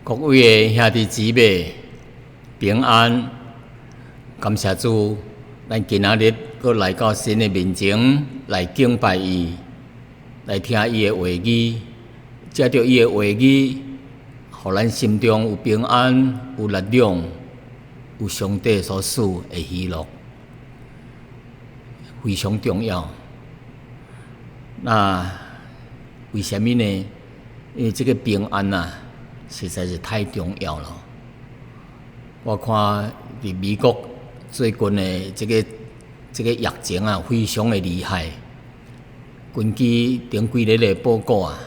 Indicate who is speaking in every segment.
Speaker 1: 各位的兄弟姊妹平安，感谢主，咱今仔日阁来到神的面前来敬拜伊，来听伊的话语，借着伊的话语，互咱心中有平安、有力量、有上帝所赐的喜乐，非常重要。那为什么呢？因为这个平安啊，实在是太重要了。我看伫美国最近的这个疫情啊，非常的厉害。根据顶几日的报告啊，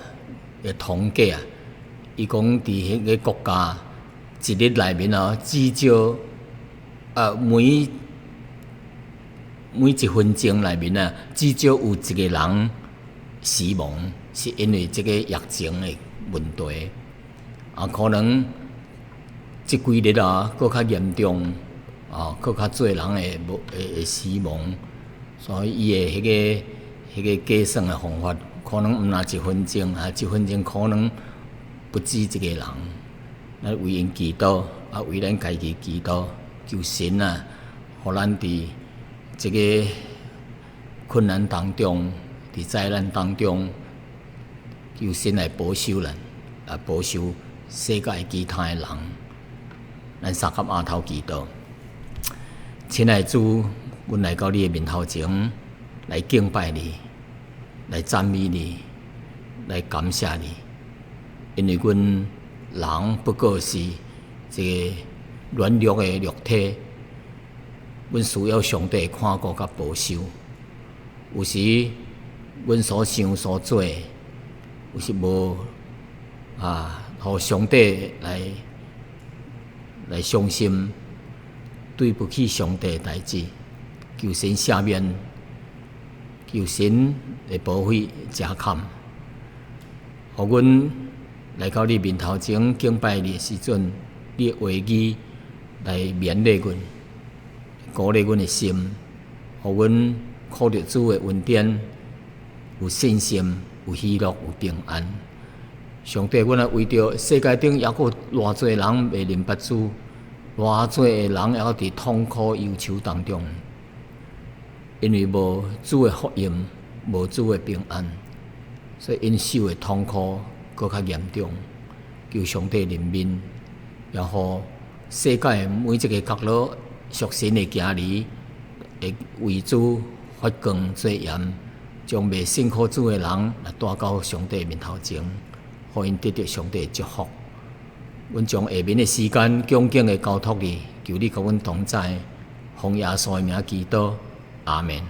Speaker 1: 的统计啊，伊讲伫迄个国家一日内面啊，至少每1分钟内面啊，至少有一个人死亡，是因为这个疫情的问题。可能这几日啊，搁较严重，搁较侪人会死亡，所以伊的迄个计算的方法，可能毋若1分钟，1分钟可能不止一个人。咱为因祈祷，为咱家己祈祷，求神啊，互咱伫这个困难当中，伫灾难当中，求神来保守咱，保守世界其他的人。咱三合额头祈祷，亲爱的主，阮来到你的面头前，来敬拜你，来赞美你，来感谢你，因为阮人不过是一个软弱的肉体，阮需要上帝看顾甲保守。有时阮所想所做，有时无互上帝来伤心，对不起上帝的代志，求神赦免，求神的保惠加堪，互阮来到你面头前敬拜你的时阵，你的话语来勉励阮，鼓励阮的心，互阮靠着主的恩典，有信心，有喜乐，有平安。上帝，阮也为着世界顶还佫偌侪人未明白主，偌侪的人还佫伫痛苦忧愁当中，因为无主的福音，无主的平安，所以因受的痛苦佫较严重。求上帝怜悯，也互世界每一个角落属神的家己，会为主发光做盐，将未信靠主的人来带到上帝面头前。互因得到上帝的祝福。阮将下面的时间恭敬的交托你，求你甲阮同在，奉耶稣的名祈祷，阿门。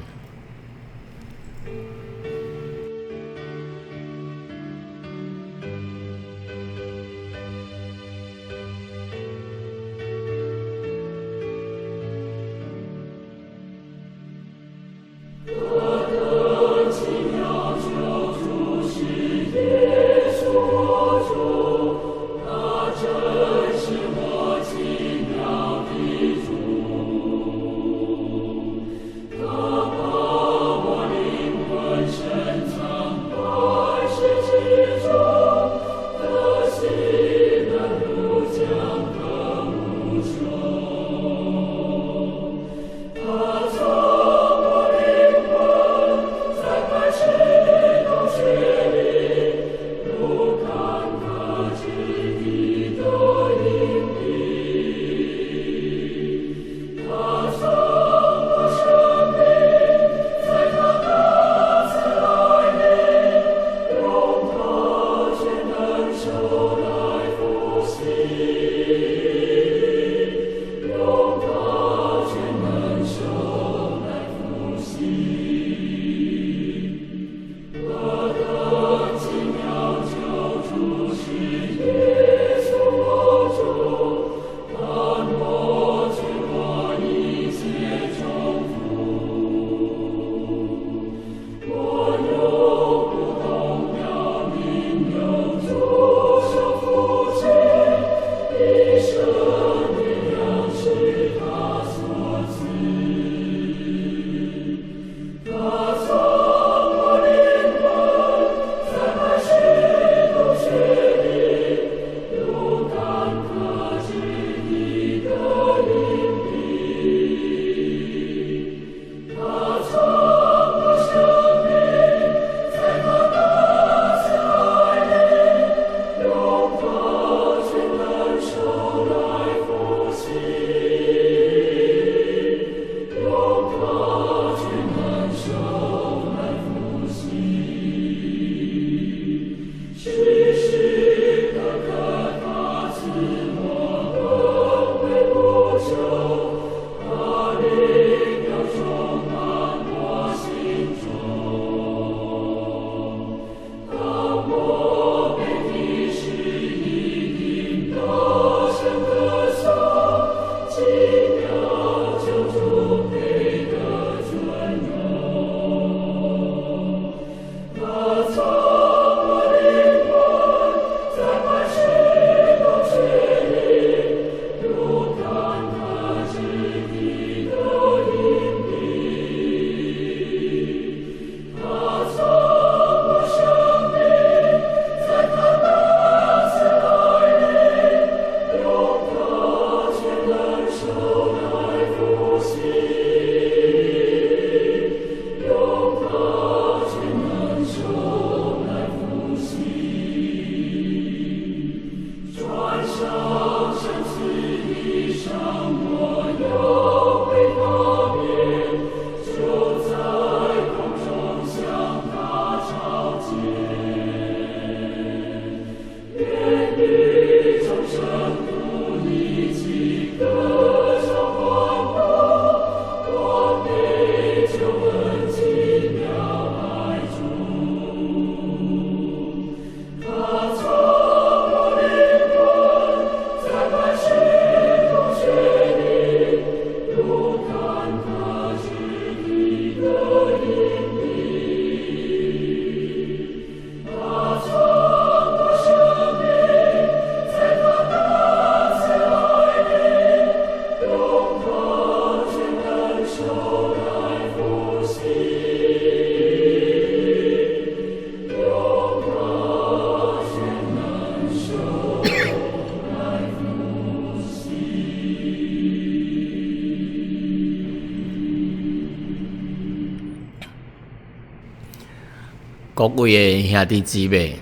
Speaker 1: 各位的兄弟姊妹，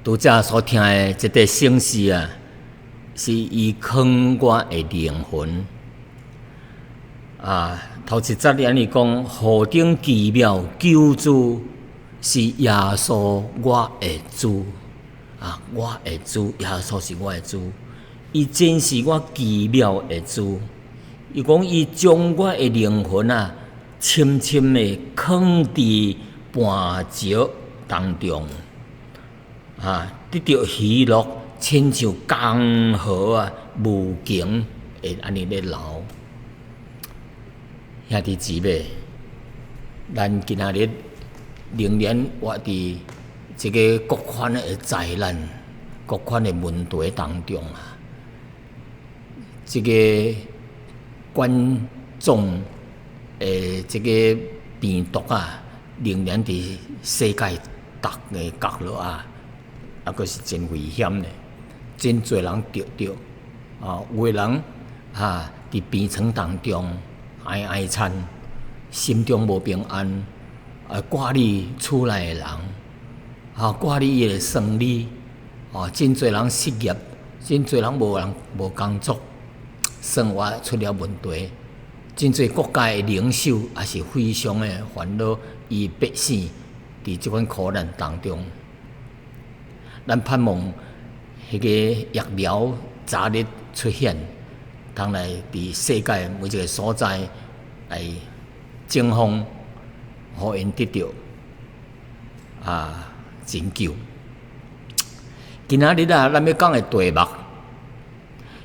Speaker 1: 拄则所听的这个圣诗啊，是伊劝我的灵魂啊。头一节安尼讲，何等奇妙救主是耶稣我的主啊！我的主，耶稣是我的主，伊真是我奇妙的主。伊讲伊将我的灵魂啊，深深的藏伫磐石当中啊，得到喜乐，亲像江河啊，无穷会安尼咧流。兄弟姊妹，咱今仔日仍然活伫这个各款的灾难、各款的问题当中啊，这个冠状的这个病毒啊，仍然伫世界各个角落啊，阁是真危险的，真侪人得着啊，有的人伫病床当中哀惨，心中无平安，挂虑厝内的人，挂虑伊的生理，真侪人失业，真侪人无工作，生活出了问题，真侪国家的领袖也是非常的烦恼，伊百姓伫即款苦难当中，咱盼望迄个疫苗早日出现。通来伫世界每一个所在来争锋，互因得到拯救。今仔日咱要讲的题目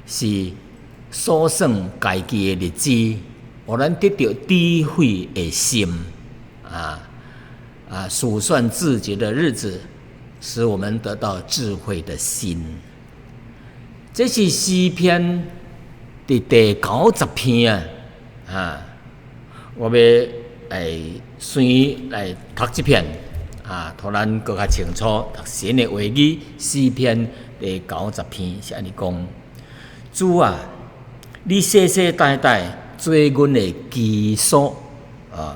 Speaker 1: 是数算家己的日子，互咱得到智慧的心数算自己的日子，使我们得到智慧的心。这是诗篇第90篇我要先来读这篇互咱更较清楚读神的话语。诗篇第90篇是安尼讲：主啊，你世世代代做阮的居所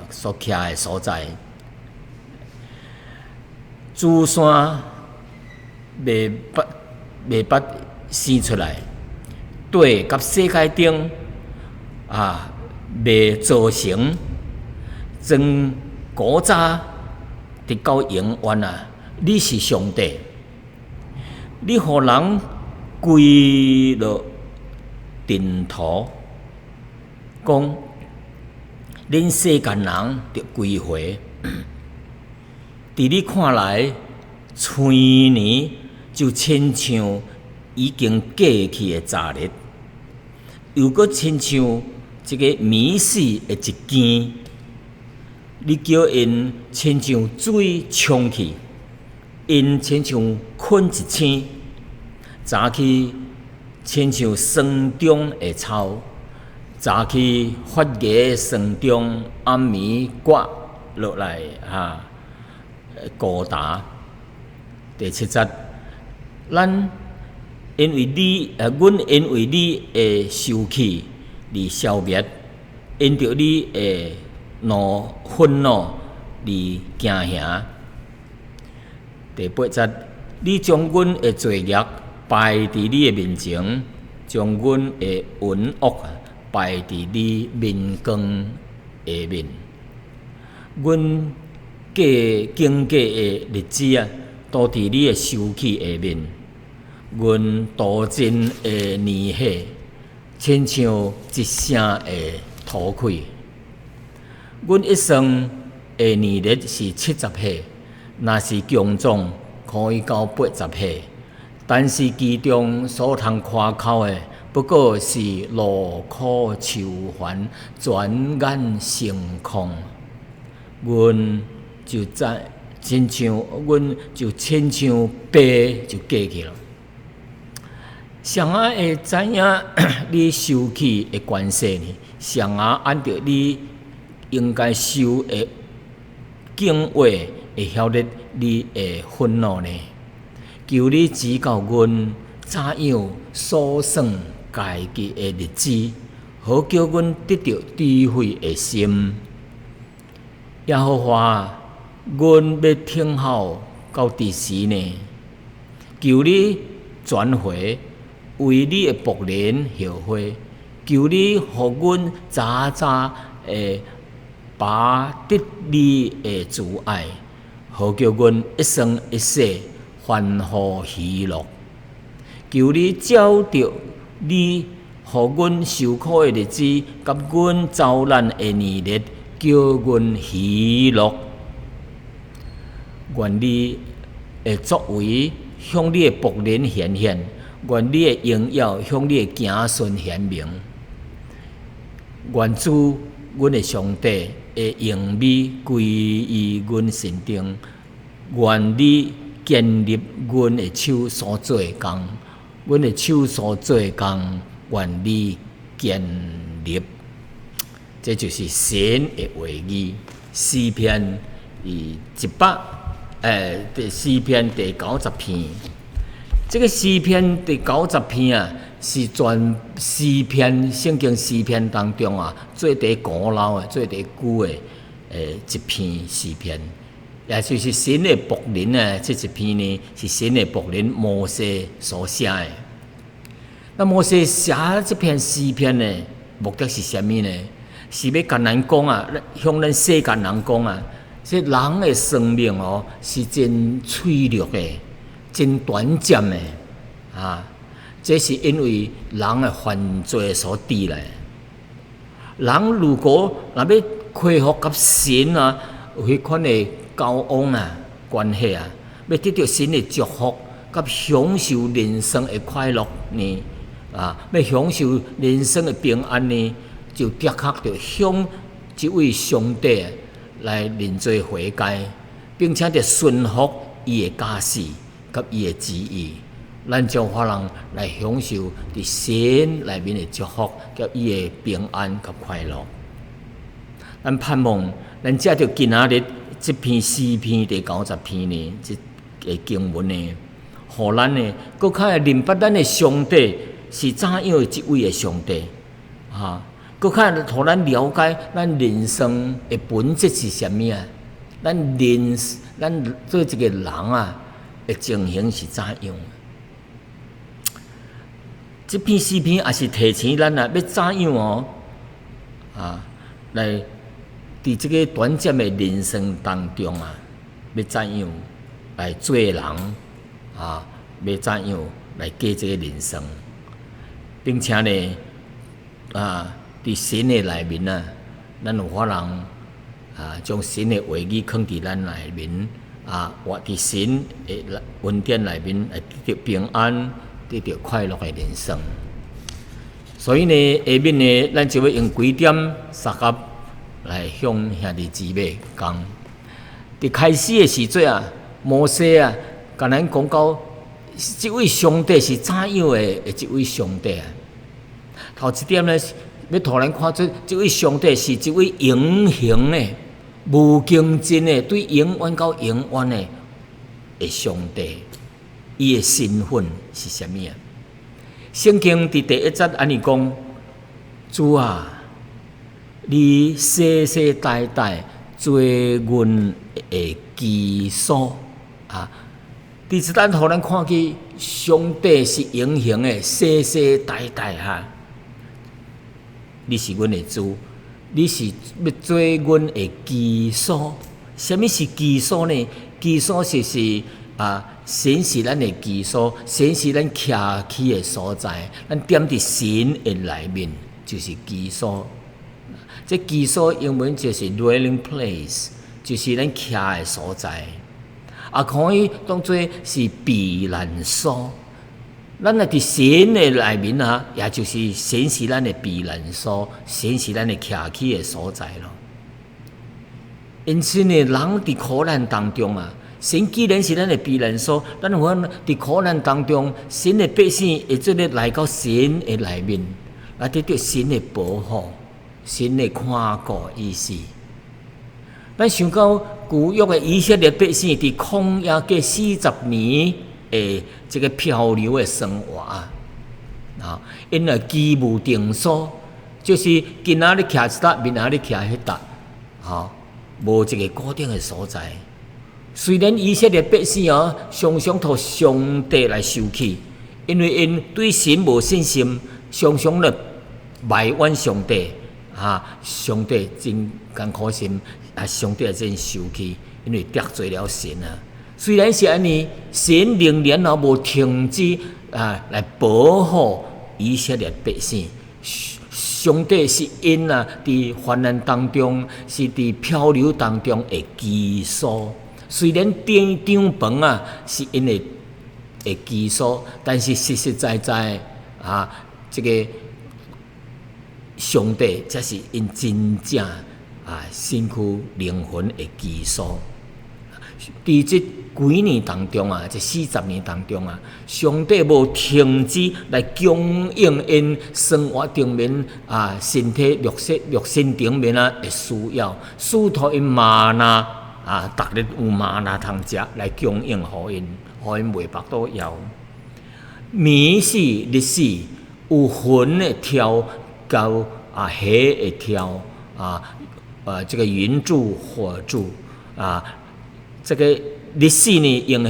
Speaker 1: 所徛的所在，珠山袂捌生出来。对，甲世界顶未造成，从古早直到永远啊！你是上帝，你互人归落尘土，讲恁世间人着归回。伫你看来，催年就亲像已经过去的昨日。又搁亲像一个迷死的一件，你叫因亲像水冲去，因亲像困一醒，早起亲像霜中的草，早起发芽的霜中，暗暝刮落来孤单。第7节，咱。因为你，阮因为你的受气而消灭，因着你的愤怒而惊吓。第8节，你将阮的罪孽摆伫你的面前，将阮的冤恶摆伫你面光下面。阮经过的日子啊，都伫你的受气下面。阮度尽的年岁，亲像一声的土气。阮一生的年日是70岁，若是强壮，可以到80岁。但是其中所通夸口的，不过是劳苦愁烦，转眼成空。阮就亲像白就过去了。上啊会知影你受气的关系呢？上啊按照你应该受的敬畏，会晓得你的愤怒呢？求你指教阮怎样数算家己的日子，好叫阮得到智慧的心。耶和华，阮要听候到第时呢？求你转回，为你的仆人后悔。求你，互阮早早会拔得你的慈爱，好叫阮一生一世欢呼喜乐。求你照着你，互阮受苦的日子，甲阮遭难的年日，叫阮喜乐。愿你的作为向你的仆人显现，愿你的荣耀向你的子孙显明。愿主，阮的上帝的荣美归于阮身中。愿你建立阮的手所做的工，阮的手所做的工，愿你建立。这就是神的话语。诗篇第诗篇第90篇。这个诗篇第90篇啊，是全诗篇圣经诗篇当中啊最第古老的、最第久的一篇诗篇，也就是神的仆人啊。这一篇呢是神的仆人摩西所写的。那摩西写这篇诗篇呢，目的是什么呢？是要跟咱讲啊，向咱世间人讲啊，这人的生命哦是真脆弱的。真短暂的啊！这是因为人的犯罪所致来。人如果若要恢复甲神啊有迄款的交往啊关系啊，要得到神的祝福，甲享受人生的快乐呢啊，要享受人生的平安呢，就的确着向这位上帝来认罪悔改，并且着顺服伊的驾驶。甲伊的旨意，咱将法人来享受伫神内面的祝福，甲伊的平安甲快乐。咱盼望，咱借着今仔日这篇诗篇第90篇呢，这个经文呢，互咱呢，搁较会明白咱的上帝是怎样的一位的上帝啊，搁较会互咱了解咱人生的本质是啥物啊？咱做一个人啊。的情形是怎样？这篇诗篇也是提醒咱啊，要怎样哦啊，来伫这个短暂的人生当中啊，要怎样来做人啊？要怎样来过这个人生？并且呢啊，伫神的内面啊，咱有法人啊，将神的话语放伫咱内面。啊，活伫神的恩典内面，来得到平安，得到快乐的人生。所以呢，下面呢，咱就要用几点三合来向兄弟姊妹讲。伫开始的时阵啊，摩西啊，甲咱讲到这位上帝是怎样的这位上帝啊？头一点呢，要互咱看出这位上帝是一位永恒的。无穷尽的，对永远到永远的上帝，伊的身份是啥物啊？圣经伫第1节安尼讲：主啊，你世世代代做阮的基础啊！第一单互咱看见上帝是永恒的，世世代代哈，你是阮的主。你是要做阮的基础，什么是基础呢？基础就是啊，神是咱的基础，神是咱徛起的所在，咱踮伫神的内面就是基础。这基础英文就是 dwelling place， 就是咱徛的所在，也可以当作是避难所。咱若伫神的内面啊，也就是神是咱的避难所，神是咱的徛起的所在咯。因此呢，人伫苦难当中啊，神既然是咱的避难所，咱有法伫苦难当中，神的百姓会做咧来到神的内面，来得到神的保护、神的看顾意思。咱想到旧约的以色列百姓伫旷野过40年。这个漂流的生活啊，因为居无定所，就是今仔日徛一笪，明仔日徛迄笪，无一个固定的所在。虽然以色列百姓常常托上帝来受气，因为因对神无信心，常常咧埋怨上帝。上帝真艰苦心，上帝也真受气，因为得罪了神啊。虽然是安尼，神仍然无停止来保护以色列百姓。上帝是因伫患难当中，是伫漂流当中的基础。虽然张饭是因的基础，但是实实在在这个上帝才是因真正身躯灵魂的基础。伫这几年当中这40年当中上帝无停止来供应因生活顶面身体肉身顶面的需要，使托因玛纳逐日有玛纳通食来供应互因袂腹肚枵。眠死日死，有云的跳到海的跳这个云柱火柱这个日死呢用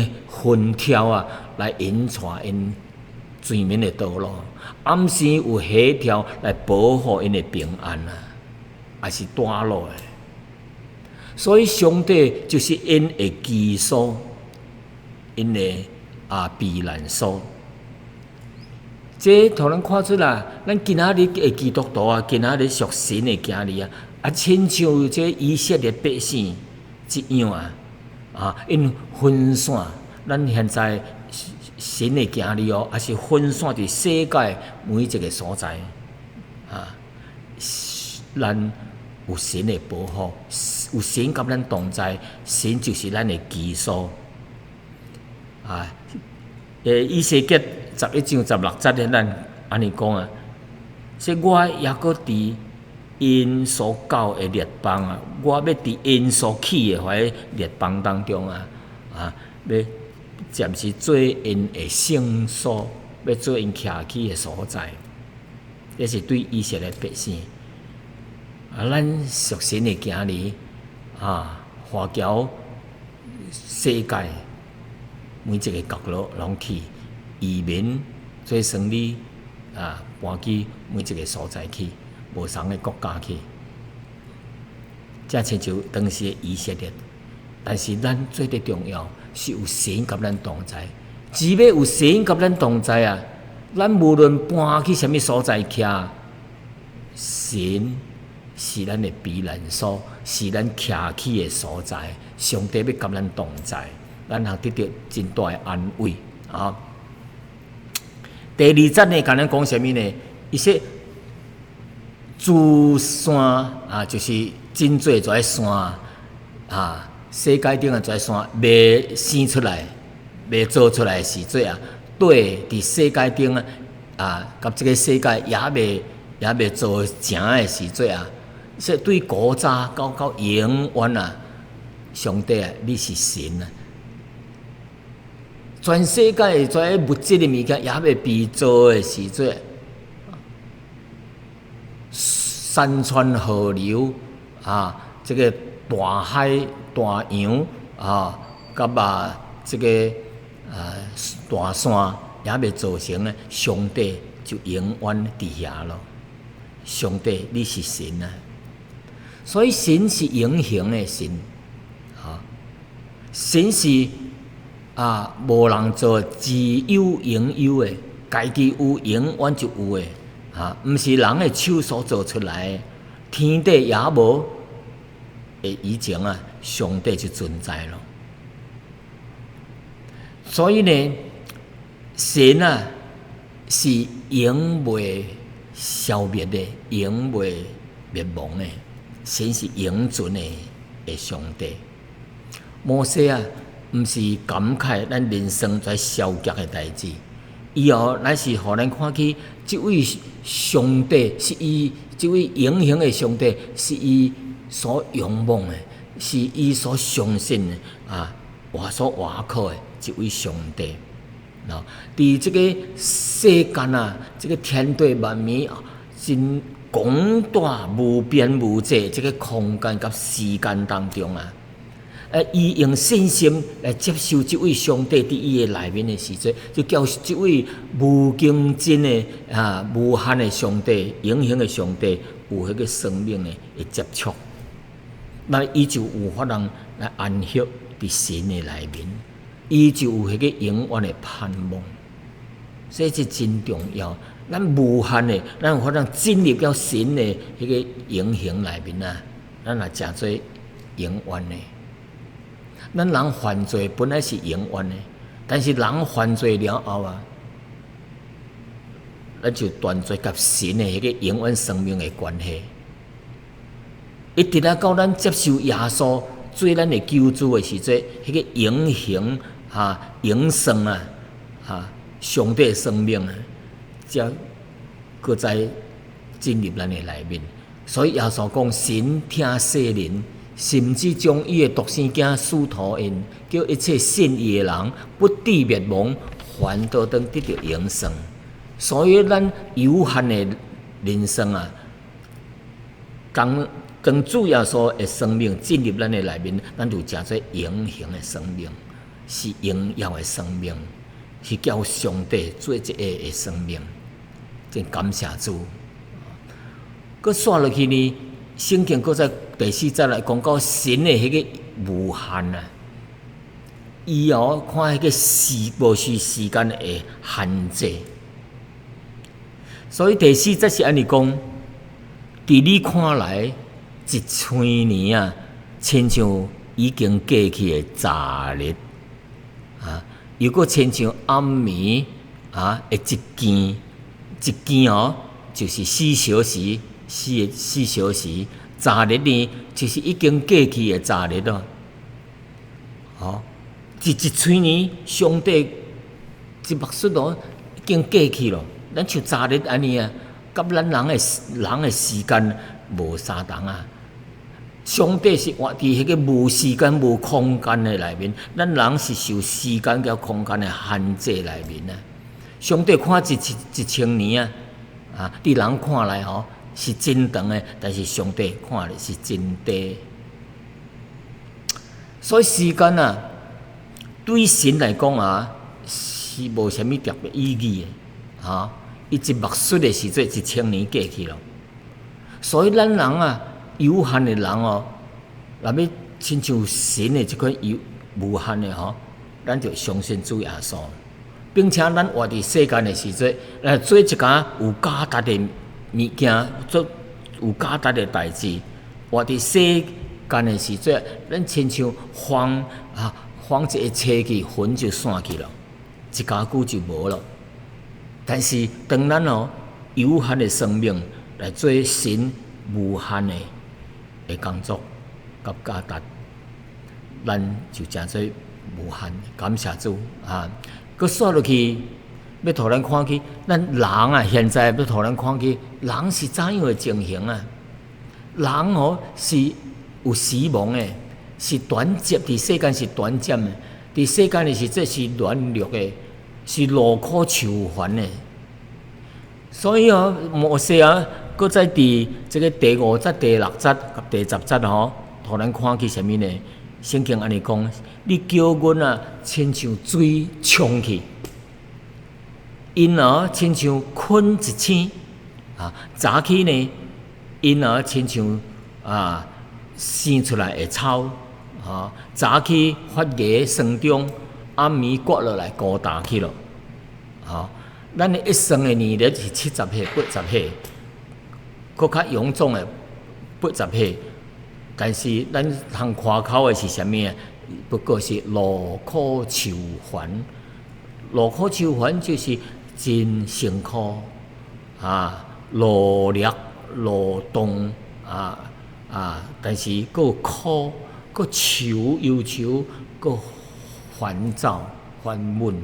Speaker 1: 云跳来引带因水面的道路，暗时有海跳来保护因的平安也是大路的。所以上帝就是因的基础，因的避难所。这互咱看出咱今仔日的基督徒今仔日属神的行日亲像这以色列百姓一样因分散，咱现在神的行日也是分散伫世界每一个所在咱有神的保护，有神甲咱同在，神就是咱的基础以西结11章16节咱安尼讲说我也搁伫因所教的列邦我要伫因所起的迄列邦当中要暂时做因的圣所，要做因徛起的所在。这是对以色列百姓咱属神的行日华侨世界每一个角落拢去移民做生意搬去每一个所在去，无同的国家去，这亲像当时的以色列。但是咱最最重要是有神甲咱同在，只要有神甲咱同在咱无论搬去什么所在徛，神是咱的避难所，是咱徛起的所在。上帝要甲咱同在，咱通得到真大的安慰第二节呢，甲咱讲什么呢？伊说诸山就是真侪遮山世界顶遮山未生出来、未做出来的时阵对伫世界顶甲这个世界也未做成的时阵说对古早到永远上帝你是神全世界遮物质的物件也未被做的时阵，山川河流这个大海大洋甲这个大山也未造成上帝就永远伫遐咯。上帝你是神所以神是永恒的神神是无人做，自有永有的，家己有永远就有的毋是人的手所做出来的，天地也无以前上帝就存在了。所以呢，神是永袂消灭的，永袂灭亡的，神是永存的上帝。摩西毋是感慨咱人生在消极的代志，伊乃是互咱看起这位上帝是伊，这位永恒的上帝是伊所仰望的，是伊所相信的所倚靠的这位上帝。伫这个世间这个天地万物真广大无边无际，这个空间甲时间当中伊用信心来接受这位上帝伫伊的内面的时阵，就叫这位无穷尽的无限的上帝、永恒的上帝有迄个生命的接触，那伊就有法人来安息伫神的内面，伊就有迄个永远的盼望。所以这真重要。咱无限的，咱有法通进入到神的迄个永恒内面啊，咱也诚做永远的。咱人犯罪本来是永远的，但是人犯罪了后啊，咱就断绝甲神的迄个永远生命的关系。一直到咱接受耶稣做咱的救主的时阵，迄个永恒永生上帝的生命啊，才搁再进入咱的内面。所以耶稣讲：神听世人，甚至将伊的独生子赐托因，叫一切信伊的人不至灭亡，反倒当得到永生。所以咱有限的人生啊，当主耶稣的生命进入咱的内面，咱就诚做永恒的生命，是荣耀的生命，是叫上帝做一个的生命。真感谢主。佮刷落去呢，圣经佮在第4节来讲到神的迄个无限啊，伊看迄个无序时间的限制。所以第4节是安尼讲，伫你看来，一千年啊，亲像已经过去的昨日啊，又佮亲像暗暝的一更就是4小时，4小时，昨日呢就是已经过去的昨日咯。一千年，上帝一目睭已经过去咯。咱像昨日安尼啊，甲咱人的时间无相同啊。上帝是活伫迄个无时间、无空间的内面，咱人是受时间甲空间的限制内面啊。上帝看一千年啊，伫人看来是真长的，但是上帝看来是真短。所以时间啊，对神来讲啊，是无啥物特别意义的伊一目睭的时阵，1000年过去了。所以咱人啊，有限的人若要亲像神的这款无限的咱就相信主耶稣。并且咱活伫世间的时阵，来做一件有价值的物件，做有价值的代志。活伫世间的时阵，咱亲像风一个吹去，云就散去了，一家久就无了。但是当咱有限的生命来做神无限的工作甲价值，咱就诚做无限。感谢主啊！佮刷落去，要互咱看去，咱人啊，现在要互咱看去，人是怎样的情形啊？人是有死亡的，是短暂，伫世间是短暂的，伫世间的是这是软弱的，是劳苦愁烦的。所以摩西佮在伫这个第5节、第6节甲第10节互咱看去啥物呢？圣经安尼讲，你叫阮亲像水冲去，因亲像困一星早起呢，因亲像生出来的草早起发芽生长，暗暝割落来孤大去咯。咱的一生的年日是70岁、80岁，搁较臃肿的80岁。但是咱通夸口的是啥物啊？不过是劳苦愁烦，劳苦愁烦就是真辛苦劳力劳动但是搁苦，搁愁忧愁，搁烦躁烦闷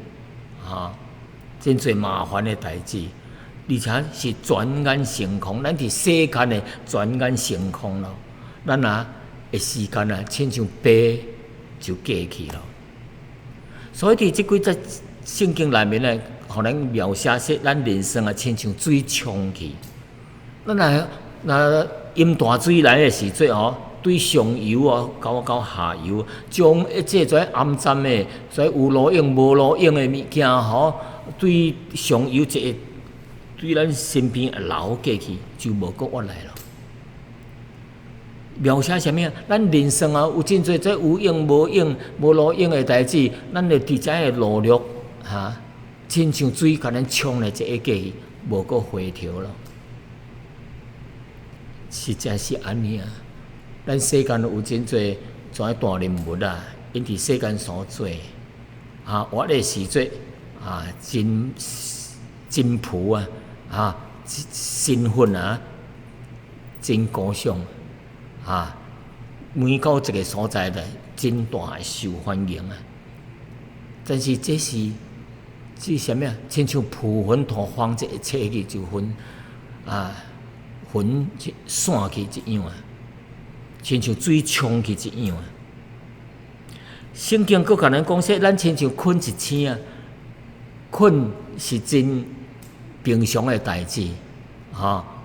Speaker 1: 真侪麻烦的代志，而且是转眼成空。咱伫世间的转眼成空咯。咱的时间亲像白就过去了。所以伫即几节圣经内面呢，互咱描写说咱人生亲像水冲去。咱若淹大水来的时阵对上游哦，到下游，将一切跩暗淡的，跩有路用无路用的物件吼，对上游一个对咱身边流过去，就无搁活来了。描写啥物啊？咱人生啊，有真侪有用无用、无路用的代志，咱着伫遮个努力亲像水甲咱冲来一下过去，无搁回头了。实在是安尼啊！咱世间有真侪跩大人物啊，因伫世间所做活的时节真朴身份真高尚每到一个所在的真大的受欢迎但是这是啥物啊？亲像蒲云土方这一切去就云散去一样亲像水冲去一样圣经佫甲咱讲说，咱亲像困一醒困是真平常的代志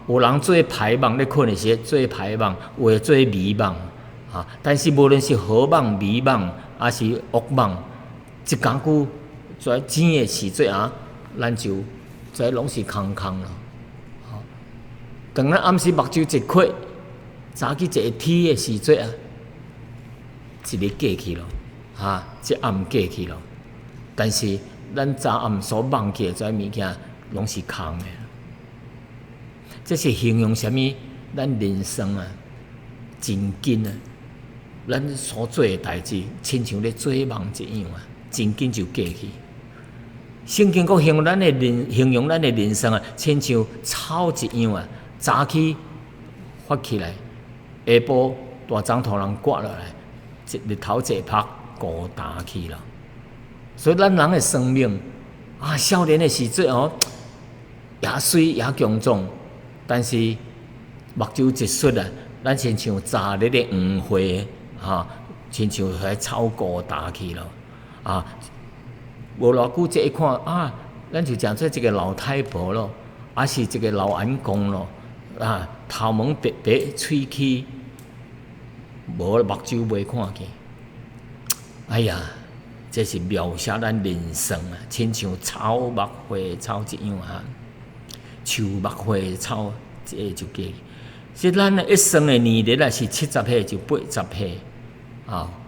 Speaker 1: 有人做歹梦咧困的时做歹梦，有诶做美梦但是无论是好梦、美梦，还是噩梦，一工久跩醒的时节咱就跩拢是空空咯。当咱暗时目睭一开，早起一天的时节一日过去咯，一暗过去咯。但是咱早暗所梦起的跩物件，拢是空的。这是形容啥物？咱人生真紧咱所做的代志，亲像咧做梦一样真紧就过去。圣经佫形容咱的人生亲像草一样早起发起来，下晡大早突然刮落来，日头一晒，孤单去了。所以咱人的生命少年的时节也水也强壮，但是目睭一摔咱亲像昨日的黄花亲像迄草孤单去了无偌久这一看咱就讲做一个老太婆咯，还是一个老员工咯头毛白白，喙齿无目睭袂看见。哎呀，这是描写咱人生亲像草木花草一样树木花草，这就过去。所以咱一生的年日是70岁就80岁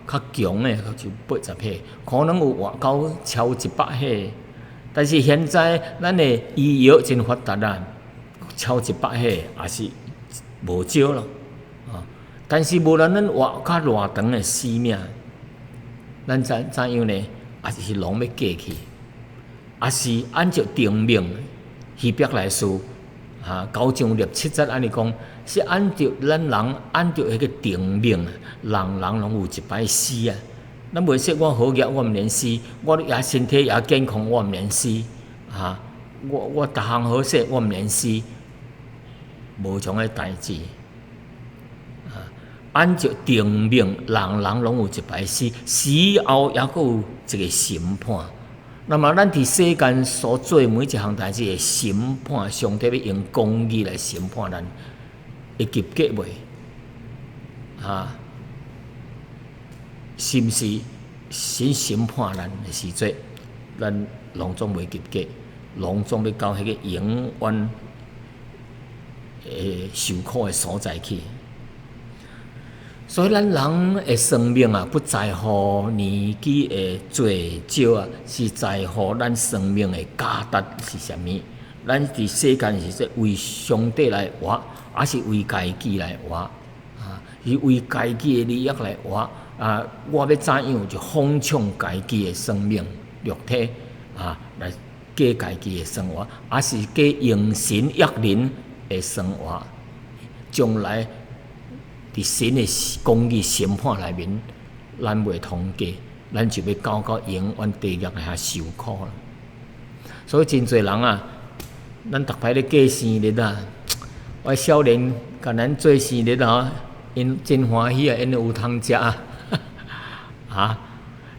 Speaker 1: 较强的就80岁，可能有活到超100岁。但是现在咱的医药真发达超100岁也是无少咯但是无论咱活较偌长的生命，咱怎样呢？也是拢要过去，也是按照定命。希伯来书9章7节安尼讲，是按照咱人按照迄个定命，人拢有一摆死咱袂说我好业我毋免死，我也身体也健康我毋免死我逐项好势我毋免死，无种个代志按照定命，人拢有一摆死，死后也佫有一个审判。那么咱伫世间所做每一项代志的审判，上帝要用公义来审判咱，会及格袂是毋是先审判咱的时节，咱拢总袂及格，拢总要到迄个永远受苦的所在去。所以咱人的生命不在乎年纪的多少是在乎咱生命的价值是啥物。咱伫世间是为上帝来活，还是为家己来活是为家己的利益来活我要怎样就奉献家己的生命肉体来过家己的生活，还是过用神益人的生活，将来伫神的公义审判内面，咱袂通过，咱就要到永远地狱遐受苦了。所以真侪人咱逐摆咧过生日我少年甲咱做生日因真欢喜因有通食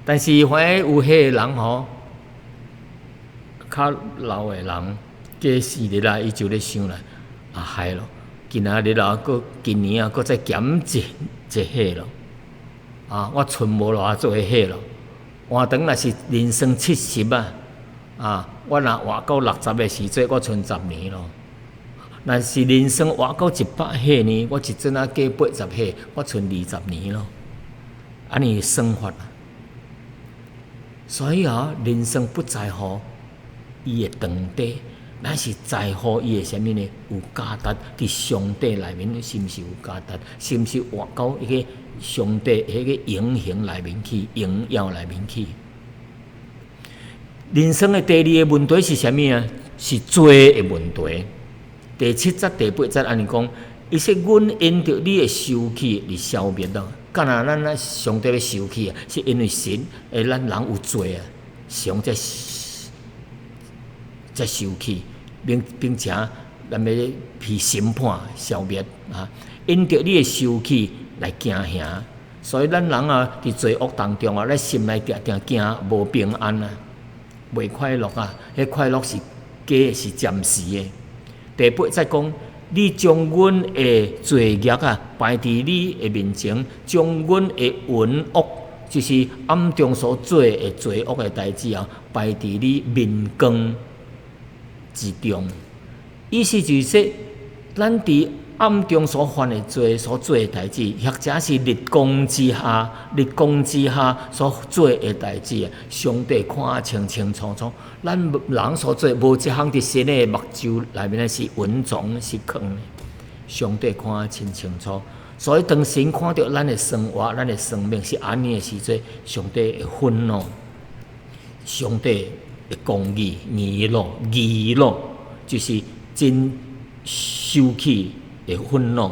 Speaker 1: 但是凡有迄个人较老的人过生日伊就咧想害咯。其今仔日啊，搁今年啊，搁再减一岁咯。我剩无偌济岁咯。换长若是人生70我若活到60的时阵，我剩10年咯。若是人生活到100岁呢，我一阵仔加80岁，我剩20年咯。安尼算法所以人生不在乎伊的长短，乃是在乎伊的啥物呢？有价值伫上帝内面，是毋是有价值？是毋是活到迄个上帝迄个永恒内面去、荣耀内面去？人生的第2个问题是啥物啊？是罪的问题。第7节、第8节安尼讲，伊说：“阮因着你的受气而消灭咯。”干那咱上帝要受气是因为神咱人有罪上才受气，并且咱要去审判、消灭因着你的受气来惊吓，所以咱人伫罪恶当中咱心内定定惊无平安袂快乐迄快乐是假是暂时的。第8再讲。你将阮的罪孽摆伫你的面前，将阮的冤恶，就是暗中所做的罪恶的代志摆伫你面光之中。意思就是说，咱伫暗中所犯的罪、所做的代志，或者是日光之下所做的代志上帝看清清楚楚。咱人所做无一项伫神的目睭内面是隐藏是藏的，上帝看清清楚。所以当神看到咱的生活、咱的生命是安尼的时阵，上帝会愤怒，上帝会公义、义怒，就是真受气的愤怒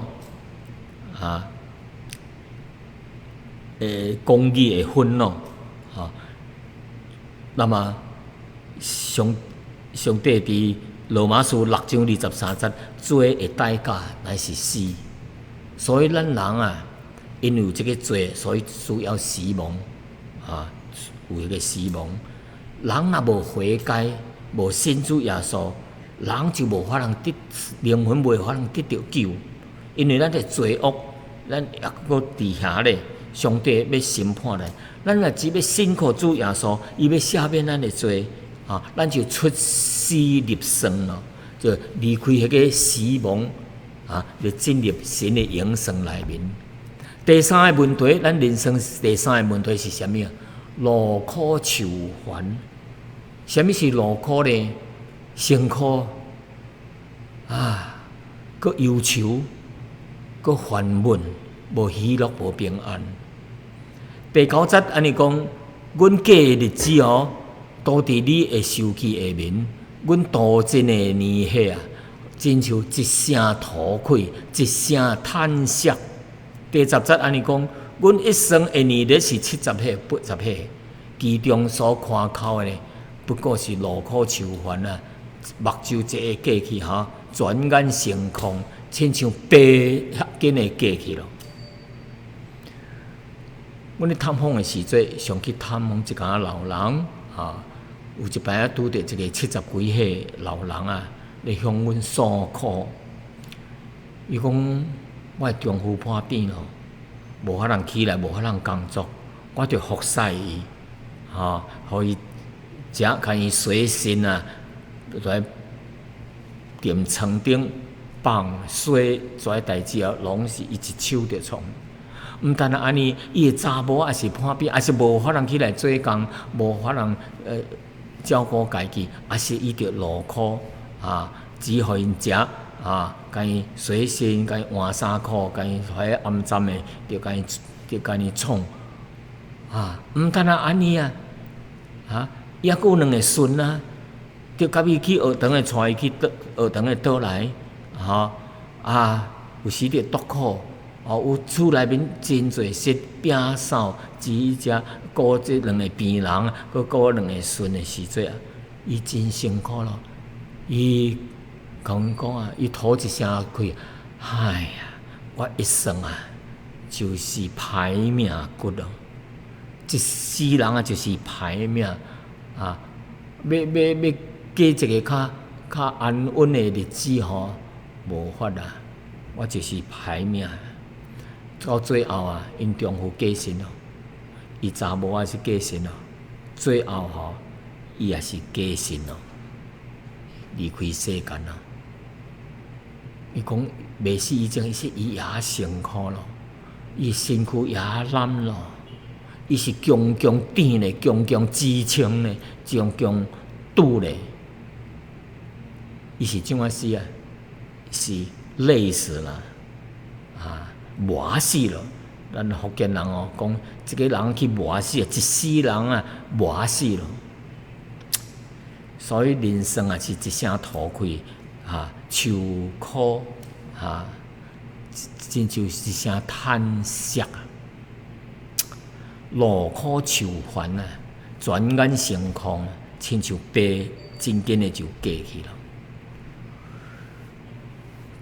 Speaker 1: 公义的愤怒那么上帝伫罗马书6章23节，罪的代价乃是死。所以咱人因为有这个罪，所以需要死亡有迄个死亡。人若无悔改，无信主耶稣，人就无法通灵魂无法通得到救。因为咱的罪恶，咱抑搁伫遐咧，上帝要审判咱。咱若只要信靠主耶稣，伊要赦免咱的罪咱就出死入生咯，就离开迄个死亡就进入神的永生内面。第3个问题，咱人生第3个问题是啥物劳苦愁烦。啥物是劳苦呢？辛苦搁忧愁，搁烦闷，无喜乐，无平安。第9节安尼讲，阮过的日子都伫你的受气下面，阮度尽的年岁真像一声吐气，一声叹息。第10节安尼讲，阮一生的年日是70岁、80岁，其中所看口的不过是劳苦愁烦目睭一个过去转眼成空，亲像白遐紧的过去咯。阮咧探访的时阵，上去探访一家老人有一摆拄着一个70几岁老人咧向阮诉苦。伊讲我的丈夫破病咯，无法通起来，无法通工作，我着服侍伊，互伊食，甲伊洗身在电床顶放水，遮代志拢是伊一手着创。毋但安尼，伊的查某也是破病，也是无法通起来做工，无法通照顾家己，也是伊着劳苦只互因食甲伊洗身，甲伊换衫裤，甲伊迄暗站的，着甲伊创毋但安尼伊还有2个孙着甲伊去学堂的带伊去学堂的倒来有时着独苦。有厝内面真侪事，摒扫、煮食、顾这2个病人，佮顾2个孙的时阵伊真辛苦咯。伊甲阮讲伊吐一声气，哎呀，我一生就是歹命骨咯，一世人就是歹命要过一个较安稳的日子无法我就是歹命。到最后啊，因丈夫过身咯，伊查某也是过身咯，最后吼，伊也是过身咯，离开世间咯。伊讲未死以前，伊也辛苦咯，伊身躯也烂咯，伊是强强顶咧，强强支撑咧，强强拄咧，伊是怎啊死啊？是累死了，啊，磨死了。咱福建人哦，讲这个人去磨死，一世人啊磨死了。所以人生啊是一声土气，受苦真就是一声叹息啊，劳苦愁烦啊，转眼成空，亲像白真紧的就过去了。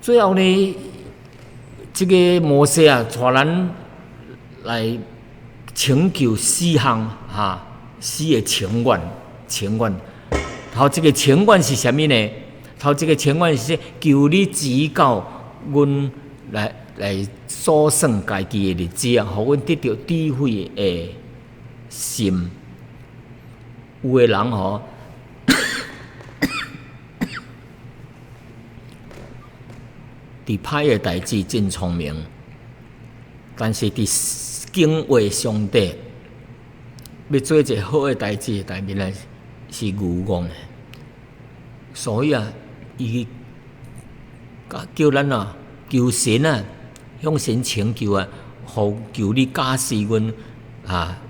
Speaker 1: 最后呢，这个摩西啊，带咱来请求4项4个请愿。头这个请愿是什么呢？头这个请愿是求你指教阮来所算家己的日子啊，互阮得到智慧的心。有的人吼，伫歹的代志真聪明，但是伫敬畏上帝，要做一个好的代志，但原来是愚妄的。所以啊，伊叫咱啊，求神啊，向神请求啊，求你教示阮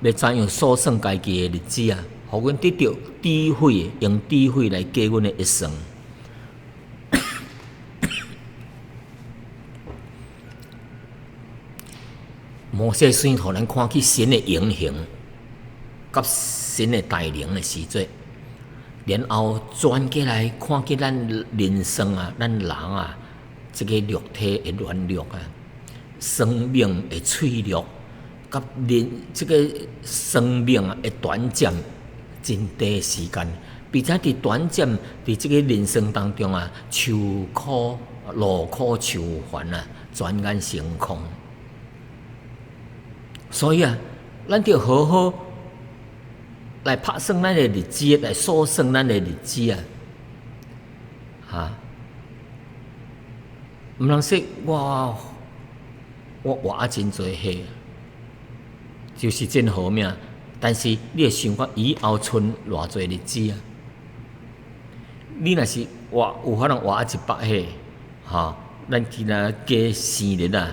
Speaker 1: 要怎样所算家己的日子啊，互阮得到智慧，用智慧来过阮的一生。摩西先互咱看去神的影形，甲神的带领的时阵，然后转过来看见咱人生啊，咱人啊，这个肉体的软弱啊，生命的脆弱，甲这个生命的短暂，真短时间，并且伫短暂伫这个人生当中啊，受苦、劳苦、愁烦啊，转眼成空。所以啊，咱就好好来拍算咱的日子，来数算咱的日子啊！毋通说我活啊真多岁，就是真好命。但是你会想看以后剩偌济日子啊？你若是活有可能活啊100岁，咱今仔加生日啊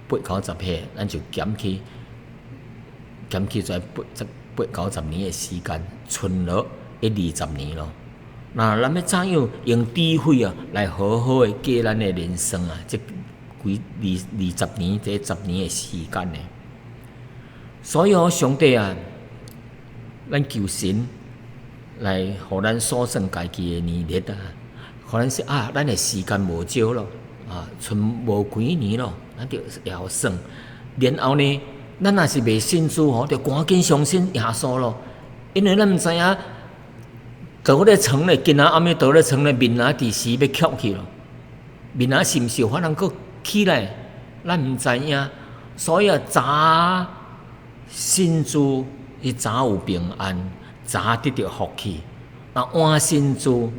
Speaker 1: ，80-90岁，咱就减去在80-90年的时间，剩落120年咯。那咱要怎样用智慧啊，来好好的过咱的人生啊？这几20年，这10年的时间呢？所以上帝啊，咱求神来，互咱所算家己的年日啊，互咱说咱的时间无少咯，剩无几年咯，咱就要算。然后呢，咱若是未信主就赶紧相信耶稣咯，因为咱毋知影倒咧床咧，今仔暗暝倒咧床咧，明仔伫时要翘去咯，明仔是毋是有法通佫起来？咱毋知影，所以早信主，伊早有平安，早得到福气。晚信主，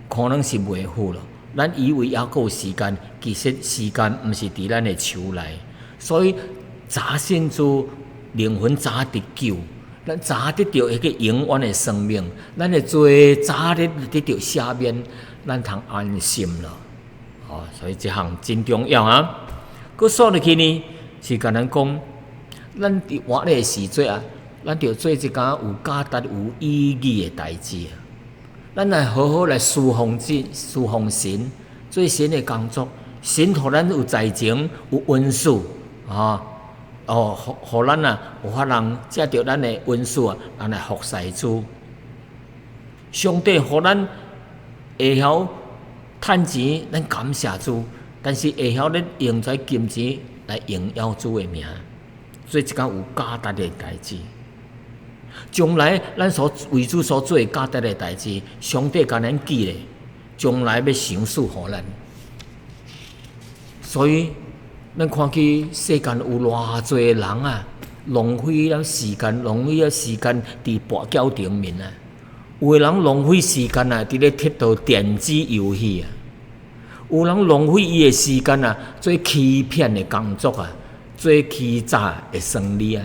Speaker 1: 可能是袂好咯。咱以为还佫有时间，其实时间毋是伫咱的手内，所以早信主，灵魂早得救。咱早得到一个永远的生命，咱的罪早得到赦免，咱通安心了。所以这项真重要啊！佮说落去呢，是甲咱讲，咱伫活的时阵啊，咱着做一件有价值、有意义的代志啊。咱来好好来侍奉神，做神的工作。神互咱有才情、有恩赐互咱有法通借着咱的恩赐咱来服侍主。上帝互咱会晓趁钱，咱感谢主；但是会晓咧用这金钱来荣耀主的名，做一件有价值的代志。将来咱所为主所做的价值的代志，上帝甲咱记咧，将来要赏赐互咱。所以咱看去世间有偌济人啊，浪费了时间，浪费了时间伫跋筊顶面啊。有的人浪费时间啊，伫咧佚佗电子游戏啊；有人浪费伊的时间啊，做欺骗的工作啊，做欺诈的生意啊；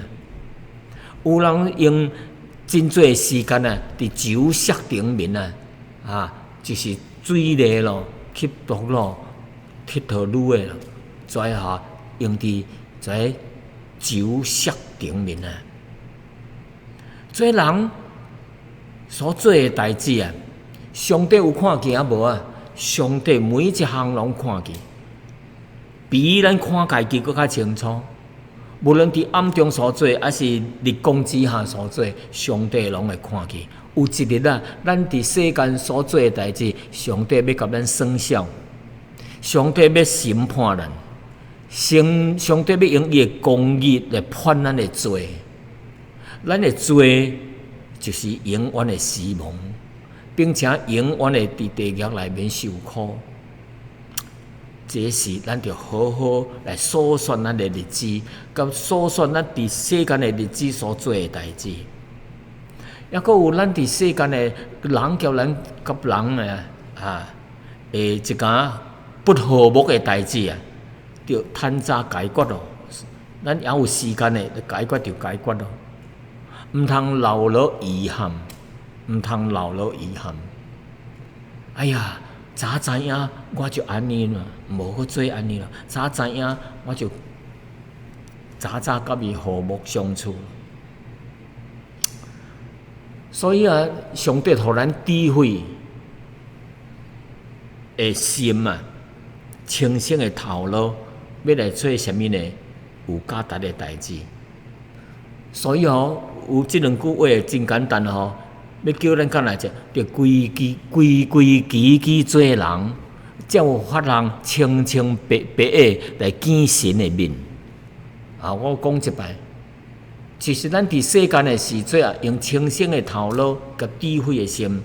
Speaker 1: 有人用真侪时间啊，伫酒色顶面啊，就是水利咯、吸毒咯、佚佗女的咯，跩用伫跩酒色顶面啊。做人所做的代志啊，上帝有看见啊无啊？上帝每一项拢看见，比咱看家己更较清楚。无论伫暗中所做，还是日光之下所做，上帝拢会看见。有一日啊，咱伫世间所做的代志，上帝要甲咱算账，上帝要审判咱，上帝要用伊的公义来判咱的罪，咱的罪就是永远的死亡，并且永远的伫地狱内面受苦。这是咱着好好来数算咱的日子，甲数算咱伫世间的日子所做的代志。抑阁有咱伫世间的人甲咱甲人一件不和睦的代志啊，着趁早解决咯。咱还有时间的，解决就解决咯，毋通留落遗憾，毋通留落遗憾。哎呀！早知影我就安尼了，无搁做安尼了。早知影我就早甲伊和睦相处。所以啊，上帝互咱智慧的心啊，清醒的头脑，要来做什么呢？有价值的代志。所以有即两句话真简单要叫咱干来者，着规矩做人，才有法通清清白白的来见神的面。我讲一摆，其实咱伫世间的时阵啊，用清醒的头脑甲智慧的心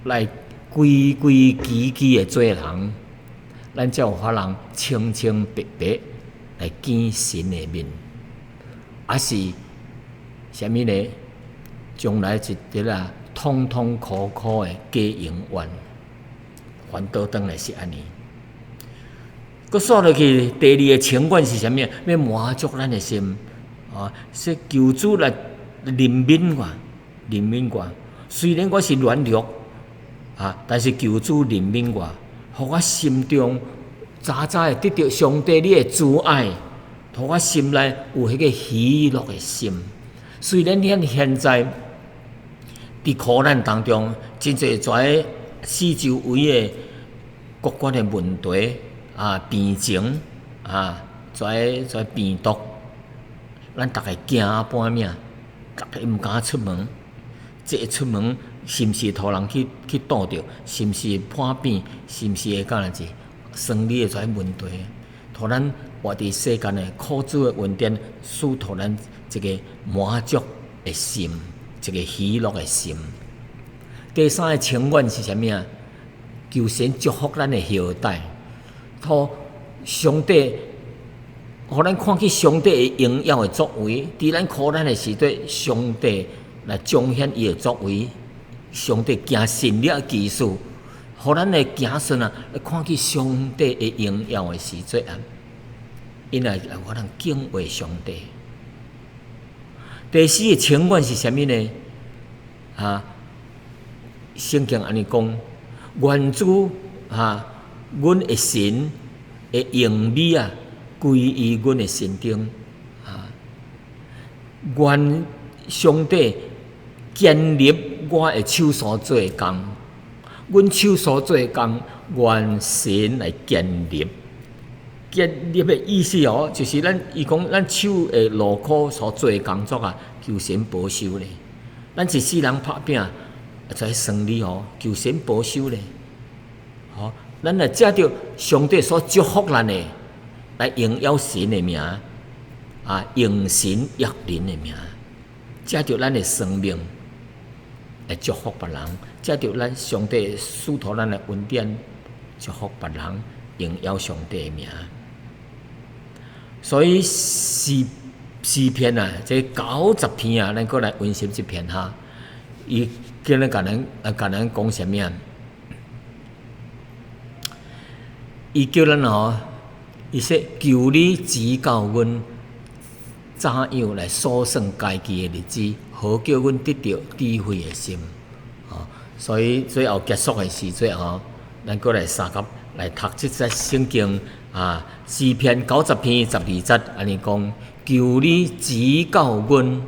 Speaker 1: 来规矩的做人，咱才有法通清清白白来见神的面。是啥物呢？将来一日啊，痛痛苦苦的加永远，反倒转来是安尼。佮说落去，第二个情愿是啥物？要满足咱的心说求主来怜悯我，虽然我是软弱但是求主怜悯我，互我心中早会得到上帝你的慈爱，互我心内有迄个喜乐的心。虽然咱现在伫苦难当中，真侪跩四周围的各国的问题病情跩病毒，咱逐个惊半命，逐个毋敢出门。这出门是毋是互人去挡着？是毋是破病？是毋是会干子生理的跩问题？互咱活伫世间的苦主的恩典，使互咱一个满足的心。一个喜乐的心。第三个情愿是啥物啊？求神祝福咱的后代，互上帝，互咱看见上帝的荣耀的作为，伫咱苦难的时阵，上帝来彰显伊的作为，上帝行神力的奇事，互咱的子孙来看见上帝的荣耀的时阵因来我能敬畏上帝。第四个情愿是啥物呢？圣经安尼讲，愿主阮的神的荣美归于阮的身顶愿上帝建立我的手所做的工，阮手所做的工，愿神来建立。建立的意思就是伊讲咱手的劳苦所做的工作求神保守咧。咱一世人拍拼，跩胜利求神保守咧。咱来借着上帝所祝福咱的，来荣耀神的名，用神益人的名，借着咱的生命来祝福别人，借着咱上帝赐予咱的恩典，祝福别人，荣耀上帝的名。所以诗篇啊，这90篇啊，咱过来温习一篇哈。伊叫咱甲咱讲啥物啊？伊叫咱伊说求你指教阮怎样来数算家己的日子，好叫阮得到智慧的心。所以最后结束的时阵咱过来三甲来读这节圣经啊，诗篇90篇12节，安尼讲，求你指教阮，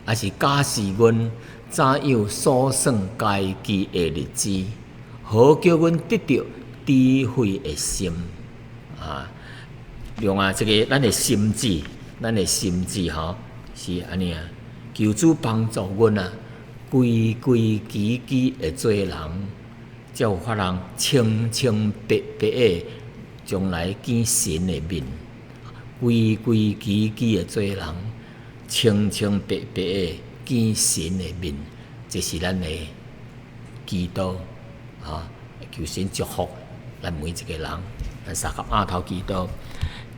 Speaker 1: 还是教示阮怎样数算家己的日子，好叫阮得到智慧的心啊！用这个咱的心智是安尼啊，求主帮助阮啊，规规矩矩的做人，才有法人清清白白的将来见神的面。规规矩矩的做人，清清白白的见神的面，这是咱的祈祷求神祝福咱每一个人。咱三甲额头祈祷，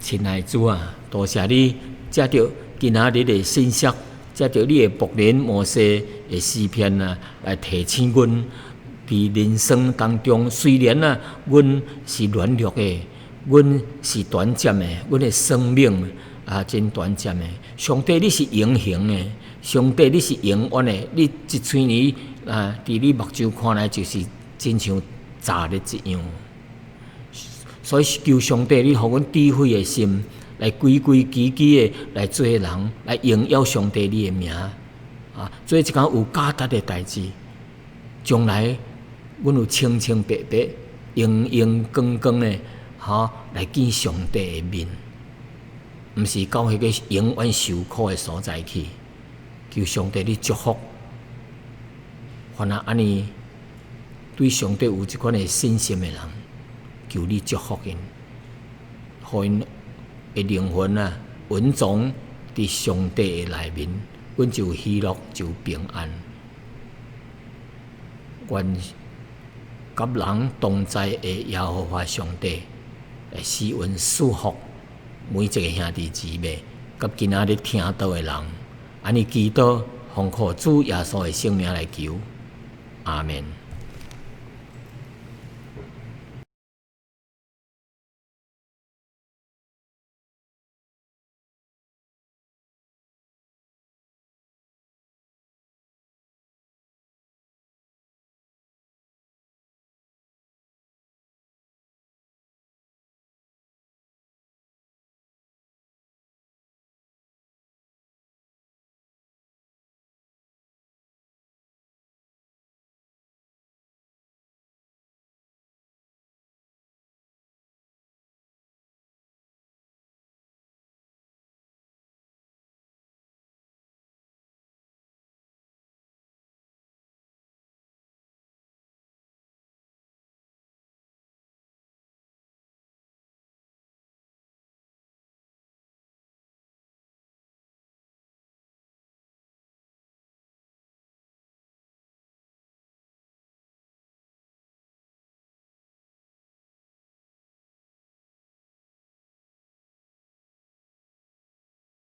Speaker 1: 亲爱的主啊，多谢你借着今仔日的信息，借着你的仆人摩西的诗篇来提醒阮，伫人生当中，虽然阮是软弱的，阮是短暂的，阮的生命真短暂的。上帝，你是永恒的，上帝，你是永远的。你一嘴年伫你目睭看来，就是真像昨日一样。所以求上帝，你互阮智慧的心，来规规矩矩的来做人，来荣耀上帝你的名做一件有价值的代志。将来阮有清清白白、阳阳光光的来见上帝的面，毋是到迄个永远受苦的所在去。求上帝你祝福，凡安尼对上帝有一款的信心的人，求你祝福因，互因的灵魂稳藏伫上帝的内面，阮就喜乐，就平安。愿甲人同在的耶和华上帝来施恩赐福每一个兄弟姊妹，甲今仔日听到的人，安尼祈祷，奉靠主耶稣的圣名来求，阿门。